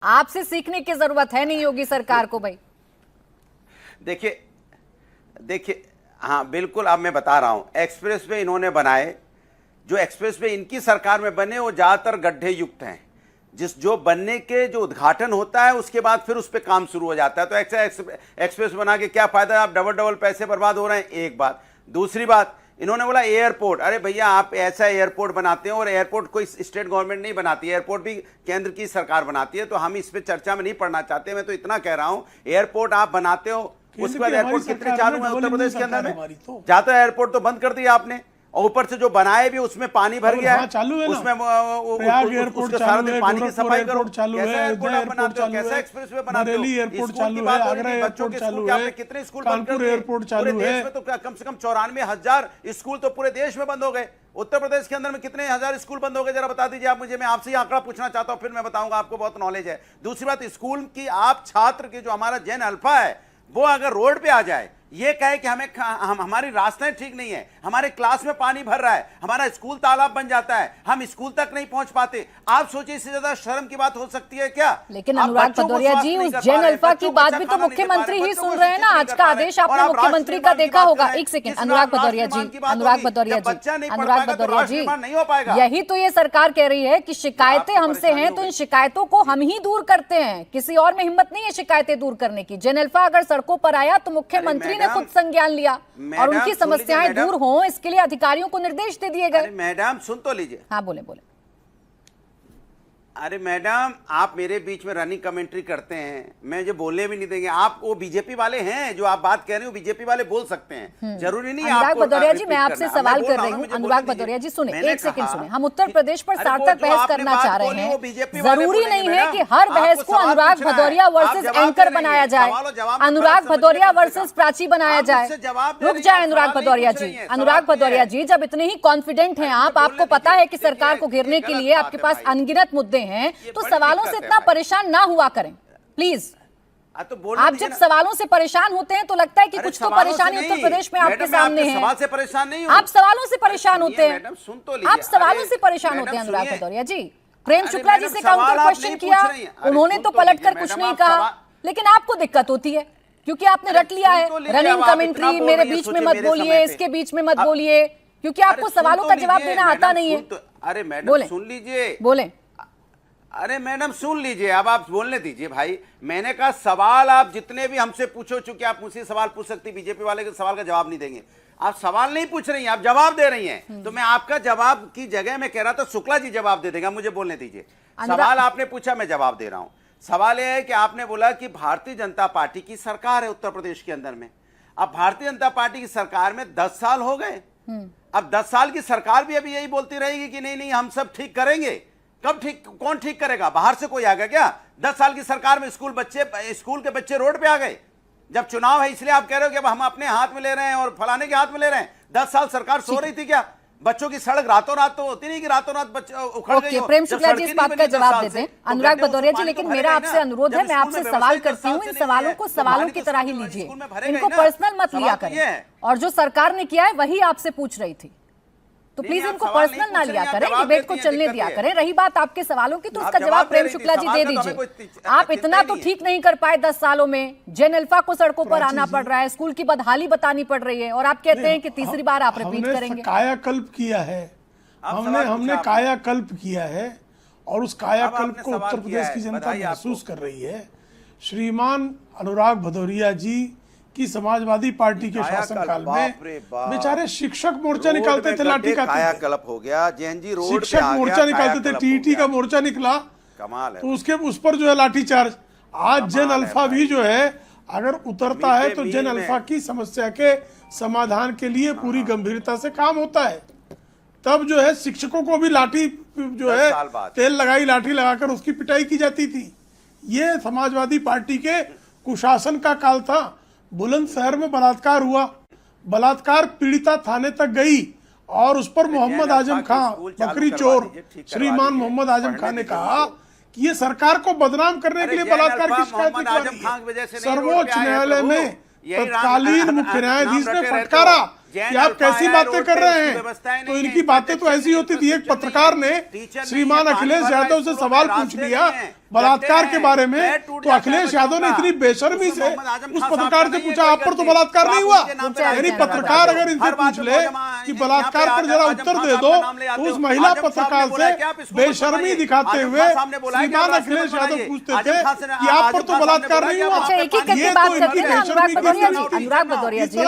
आपसे सीखने की जरूरत है नहीं योगी सरकार को भाई। देखिए हाँ बिल्कुल, अब मैं बता रहा हूं, एक्सप्रेस वे इन्होंने बनाए, जो एक्सप्रेस वे इनकी सरकार में बने वो ज्यादातर गड्ढे युक्त हैं। जो बनने के जो उद्घाटन होता है उसके बाद फिर उस पर काम शुरू हो जाता है। तो एक्सप्रेस बना के क्या फायदा, आप डबल पैसे बर्बाद हो रहे हैं, एक बात। दूसरी बात, इन्होंने बोला एयरपोर्ट, अरे भैया आप ऐसा एयरपोर्ट बनाते हैं, और एयरपोर्ट कोई स्टेट गवर्नमेंट नहीं बनाती है, एयरपोर्ट भी केंद्र की सरकार बनाती है, तो हम इस पे चर्चा में नहीं पढ़ना चाहते। मैं तो इतना कह रहा हूं, एयरपोर्ट आप बनाते हो, उसके बाद एयरपोर्ट कितने चालू है उत्तर प्रदेश के अंदर में? जाता है एयरपोर्ट तो बंद कर दिया आपने, और ऊपर से जो बनाए भी उसमें पानी भर गया है, उसमें उसके सारा दिन पानी की सफाई करो। कैसा एयरपोर्ट आप बनाते हो, कैसा एक्सप्रेस वे बनाते हो? स्कूल की बात हो रही है, बच्चों के स्कूल, आपने कितने स्कूल बंद कर दिए पूरे देश में? तो कम से कम 94,000 स्कूल तो पूरे देश में बंद हो गए। उत्तर प्रदेश के अंदर में कितने हजार स्कूल बंद हो गए, जरा बता दीजिए आप मुझे। मैं आपसे ही आंकड़ा पूछना चाहता हूं, फिर मैं बताऊंगा, आपको बहुत नॉलेज है। दूसरी बात, स्कूल की आप छात्र की जो हमारा जेन अल्फा है वो अगर रोड पे आ जाए, ये कहे कि हमारी रास्तें ठीक नहीं है, हमारे क्लास में पानी भर रहा है, हमारा स्कूल तालाब बन जाता है, हम स्कूल तक नहीं पहुंच पाते, आप सोचिए इससे ज्यादा शर्म की बात हो सकती है क्या? लेकिन अनुराग भदौरिया जी, उस जेन अल्फा की बात भी तो मुख्यमंत्री ही सुन रहे हैं ना। आज का आदेश आपने मुख्यमंत्री का देखा होगा। एक सेकंड अनुराग भदौरिया जी, अनुराग भदौरिया जी, नहीं हो पाएगा। यही तो ये सरकार कह रही है कि शिकायतें हमसे हैं तो इन शिकायतों को हम ही दूर करते हैं, किसी और में हिम्मत नहीं है शिकायतें दूर करने की। जेन अल्फा अगर सड़कों पर आया तो मुख्यमंत्री ने खुद संज्ञान लिया और उनकी समस्याएं दूर हों, इसके लिए अधिकारियों को निर्देश दे दिए गए। मैडम सुन तो लीजिए। हाँ बोले बोले। अरे मैडम, आप मेरे बीच में रनिंग कमेंट्री करते हैं, मैं जो बोलने भी नहीं देंगे। आप वो बीजेपी वाले हैं, जो आप बात कह रहे हो बीजेपी वाले बोल सकते हैं, जरूरी नहीं। अनुराग भदौरिया जी, मैं आपसे सवाल कर रही हूँ। अनुराग भदौरिया जी सुने, एक सेकंड सुने। हम उत्तर प्रदेश पर सार्थक बहस करना चाह रहे हैं। जरूरी नहीं है कि हर बहस को अनुराग भदौरिया वर्सेस एंकर बनाया जाए, अनुराग भदौरिया वर्सेस प्राची बनाया जाए। रुक जाए अनुराग भदौरिया जी। अनुराग भदौरिया जी, जब इतने ही कॉन्फिडेंट हैं आप, आपको पता है कि सरकार को घेरने के लिए आपके पास अनगिनत मुद्दे हैं, तो सवालों से इतना परेशान ना हुआ करें प्लीज। तो आप जब सवालों से परेशान होते हैं तो लगता है कि कुछ तो परेशानी उत्तर प्रदेश में आपके सामने है। सवाल से परेशान नहीं हूं। आप सवालों से परेशान होते हैं, आप सवालों से परेशान मैडम, होते हैं अनुराग भदौरिया जी। प्रेम शुक्ला जी से काउंटर क्वेश्चन किया, उन्होंने तो पलटकर कुछ नहीं कहा, लेकिन आपको दिक्कत होती है क्योंकि आपने रट लिया है रनिंग कमेंट्री, मेरे बीच में मत बोलिए, इसके बीच में मत बोलिए, क्योंकि आपको सवालों का जवाब देना आता नहीं है। अरे मैडम सुन लीजिए, बोले। अरे मैडम सुन लीजिए, अब आप बोलने दीजिए भाई। मैंने कहा सवाल आप जितने भी हमसे पूछो, चूंकि आप मुझसे सवाल पूछ सकती, बीजेपी वाले के सवाल का जवाब नहीं देंगे। आप सवाल नहीं पूछ रही हैं, आप जवाब दे रही हैं। तो मैं आपका जवाब की जगह मैं कह रहा था शुक्ला जी जवाब दे देगा, मुझे बोलने दीजिए। सवाल आपने पूछा, मैं जवाब दे रहा हूं। सवाल यह है कि आपने बोला कि भारतीय जनता पार्टी की सरकार है उत्तर प्रदेश के अंदर में। अब भारतीय जनता पार्टी की सरकार में 10 साल हो गए। अब 10 साल की सरकार भी अभी यही बोलती रहेगी कि नहीं नहीं हम सब ठीक करेंगे। कब ठीक, कौन ठीक करेगा? बाहर से कोई आ गया क्या? 10 साल की सरकार में स्कूल के बच्चे रोड पे आ गए। जब चुनाव है इसलिए आप कह रहे हो कि अब हम अपने हाथ में ले रहे हैं और फलाने के हाथ में ले रहे हैं। 10 साल सरकार सो रही थी क्या? बच्चों की सड़क रातों रात तो होती नहीं कि रातों रात बच्चे उखड़ गए। प्रेम शुक्ला जी इस बात का जवाब देते हैं। अनुराग भदौरिया जी, लेकिन मेरा आपसे अनुरोध है, मैं आपसे सवाल करती हूँ, इन सवालों को सवालों की तरह ही लीजिए, इनको पर्सनल मत लिया करें। और जो सरकार ने किया है वही आपसे पूछ रही थी, तो प्लीज इनको पर्सनल ना लिया करें, डिबेट को चलने दिया करें। रही बात आपके सवालों की, तो उसका जवाब प्रेम शुक्ला जी दे दीजिए। आप इतना तो ठीक नहीं कर पाए 10 सालों में, जेन अल्फा को सड़कों पर आना पड़ रहा है, स्कूल की बदहाली बतानी पड़ रही है, और आप कहते हैं कि तीसरी बार आप रिपीट करेंगे। कायाकल्प किया है, हमने कायाकल्प किया है, और उस कायाकल्प को उत्तर प्रदेश की जनता महसूस कर रही है। श्रीमान अनुराग भदौरिया जी की समाजवादी पार्टी के शासनकाल में बेचारे शिक्षक मोर्चा निकालते थे, लाठी का कायाकल्प हो गया, जेएनजी रोड शिक्षक मोर्चा निकालते थे, टीईटी का मोर्चा निकला, कमाल है। तो उस पर जो है लाठीचार्ज। आज जेन अल्फा भी जो है अगर उतरता है तो जेन अल्फा की समस्या के समाधान के लिए पूरी गंभीरता से काम होता है। तब जो है शिक्षकों को भी लाठी जो है तेल लगाई लाठी लगाकर उसकी पिटाई की जाती थी। ये समाजवादी पार्टी के कुशासन का काल था। बुलंदशहर में बलात्कार हुआ, बलात्कार पीड़िता थाने तक गई और उस पर मोहम्मद आजम खां, बकरी चोर श्रीमान मोहम्मद आजम खां ने कहा कि ये सरकार को बदनाम करने के लिए बलात्कार की शिकायत निकलवाई है। सर्वोच्च न्यायालय में तत्कालीन मुख्य न्यायाधीश ने फटकारा कि आप कैसी बातें कर रहे हैं, तो इनकी बातें तो ऐसी होती थी। एक पत्रकार ने श्रीमान अखिलेश यादव से सवाल पूछ लिया बलात्कार के बारे में, तो अखिलेश यादव ने इतनी बेशर्मी से उस पत्रकार से पूछा आप पर तो बलात्कार नहीं हुआ। यानी पत्रकार अगर इनसे पूछ ले कि बलात्कार पर जरा उत्तर दे दो, तो उस महिला पत्रकार से बेशर्मी दिखाते हुए श्रीमान अखिलेश यादव पूछते थे कि आप पर तो बलात्कार नहीं हुआ। अच्छा, एक एक करके बात करते हैं अनुराग भदौरिया जी,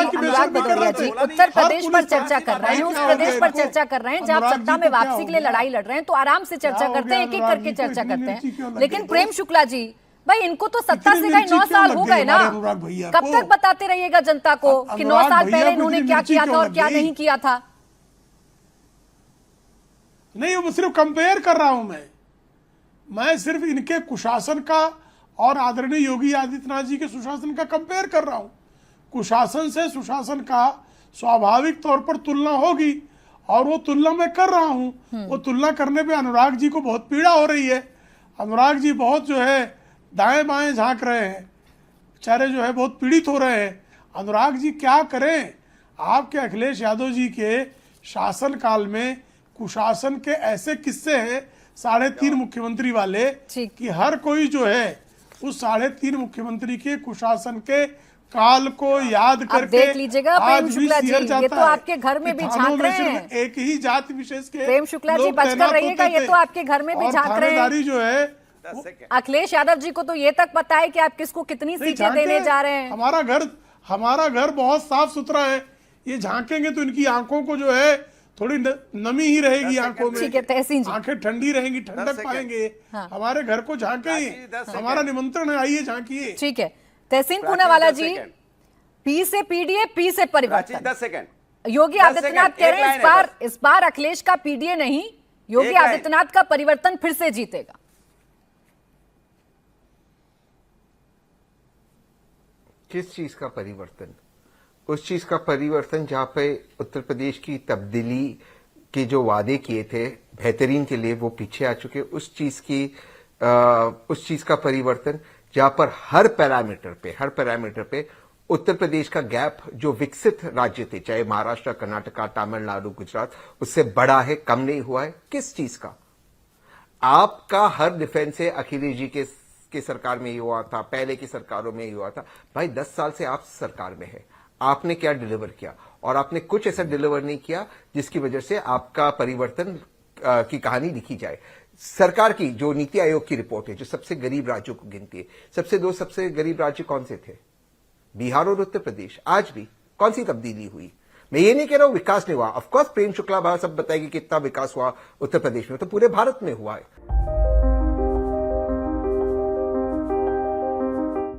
उत्तर प्रदेश पर चर्चा कर रहे हैं, उस प्रदेश पर चर्चा कर रहे हैं जहां आप सत्ता में वापसी के लिए लड़ाई लड़ रहे हैं, तो आराम से चर्चा करते हैं, एक एक करके चर्चा करते हैं। लेकिन प्रेम शुक्ला जी, भाई इनको तो सत्ता से गए 9 साल हो गए ना, कब तक बताते रहिएगा जनता को कि 9 साल पहले इन्होंने क्या किया था और क्या नहीं किया था? नहीं, वो सिर्फ कंपेयर कर रहा हूं मैं सिर्फ इनके कुशासन का और आदरणीय योगी आदित्यनाथ जी के सुशासन का कंपेयर कर रहा हूं। कुशासन से सुशासन का स्वाभाविक तौर पर तुलना होगी और वो तुलना मैं कर रहा हूं। वो तुलना करने पे अनुराग जी को बहुत पीड़ा हो रही है। अनुराग जी बहुत जो है दाएं बाएं झांक रहे हैं, बेचारे जो है बहुत पीड़ित हो रहे हैं। अनुराग जी क्या करें? आपके अखिलेश यादव जी के शासन काल में कुशासन के ऐसे किस्से हैं 3.5 मुख्यमंत्री वाले कि हर कोई जो है उस 3.5 मुख्यमंत्री के कुशासन के काल को याद करके देख लीजिएगा। प्रेम शुक्ला जी, ये तो आपके घर में भी झांक रहे हैं, एक ही जाति विशेष के प्रेम शुक्ला जी बचकर रहिएगा, ये तो आपके घर में भी झांक रहे हैं। जो है अखिलेश यादव जी को तो ये तक पता है कि आप किसको कितनी सीटें देने जा रहे हैं। हमारा घर बहुत साफ सुथरा है, ये झांकेंगे तो इनकी आंखों को जो है थोड़ी नमी ही रहेगी आंखों में। ठीक है तहसीन जी, आंखें ठंडी रहेंगी, ठंडक पाएंगे। हमारे घर को झांके, हमारा निमंत्रण है, आइए झांकिए। ठीक है तहसीन पूनावाला जी, पी से पीडीए, पी से परिवर्तन। 10 सेकंड। योगी आदित्यनाथ कह रहे हैं इस बार अखिलेश का पीडीए नहीं, योगी आदित्यनाथ का परिवर्तन फिर से जीतेगा। किस चीज का परिवर्तन? उस चीज का परिवर्तन जहां पे उत्तर प्रदेश की तब्दीली के जो वादे किए थे बेहतरीन के लिए वो पीछे आ चुके। उस चीज का परिवर्तन जहां पर हर पैरामीटर पे उत्तर प्रदेश का गैप जो विकसित राज्य थे, चाहे महाराष्ट्र, कर्नाटका, तमिलनाडु, गुजरात, उससे बड़ा है, कम नहीं हुआ है। किस चीज का? आपका हर डिफेंस है अखिलेश जी के सरकार में ही हुआ था, पहले की सरकारों में ही हुआ था। भाई 10 साल से आप सरकार में है, आपने क्या डिलीवर किया? और आपने कुछ ऐसा डिलीवर नहीं किया जिसकी वजह से आपका परिवर्तन की कहानी लिखी जाए। सरकार की जो नीति आयोग की रिपोर्ट है जो सबसे गरीब राज्यों को गिनती है, सबसे गरीब राज्य कौन से थे? बिहार और उत्तर प्रदेश। आज भी कौन सी तब्दीली हुई? मैं ये नहीं कह रहा हूं विकास नहीं हुआ, ऑफकोर्स प्रेम शुक्ला सब बताएगी कितना विकास हुआ उत्तर प्रदेश में, तो पूरे भारत में हुआ है।